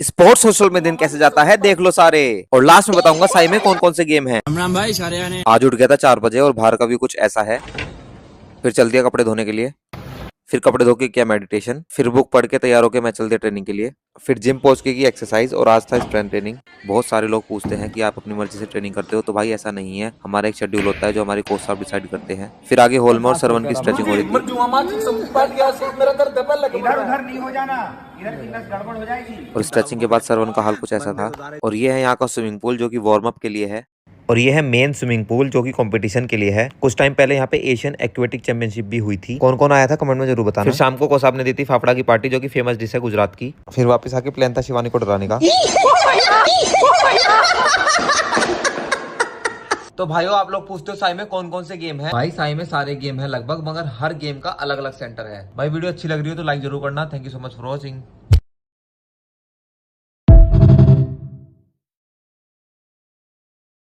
Sports social में दिन कैसे जाता है देख लो सारे। और लास्ट में बताऊंगा साई में कौन कौन से गेम हैं। राम भाई सारे आने। आज उठ गया था 4 बजे और बाहर का भी कुछ ऐसा है। फिर चल दिया कपड़े धोने के लिए। फिर कपड़े धो के किया मेडिटेशन। फिर बुक पढ़ के तैयार होके मैं चल दिया ट्रेनिंग के लिए। फिर जिम पहुंच के की एक्सरसाइज और आज था स्ट्रेंथ ट्रेनिंग। बहुत सारे लोग पूछते हैं कि आप अपनी मर्जी से ट्रेनिंग करते हो, तो भाई ऐसा नहीं है, हमारा एक शेड्यूल होता है जो हमारे कोच साहब डिसाइड करते हैं। फिर आगे होलम और सरवन की स्ट्रेचिंग हो रही थी। और स्ट्रेचिंग के बाद सरवन का हाल कुछ ऐसा था। और ये है यहाँ का स्विमिंग पूल जो कि वार्म अप के लिए है। और ये है मेन स्विमिंग पूल जो कि कंपटीशन के लिए है। कुछ टाइम पहले यहाँ पे एशियन एक्वेटिक चैंपियनशिप भी हुई थी। कौन कौन आया था कमेंट में जरूर बताना। फिर शाम को कोसाब ने दी थी फाफड़ा की पार्टी जो कि फेमस डिश है गुजरात की। फिर वापस आके प्लान था शिवानी को डराने का। तो भाइयों आप लोग पूछते हो साई में कौन कौन से गेम है। भाई साई में सारे गेम है लगभग, मगर हर गेम का अलग अलग सेंटर है। भाई वीडियो अच्छी लग रही हो तो लाइक जरूर करना। Thank you so much for watching.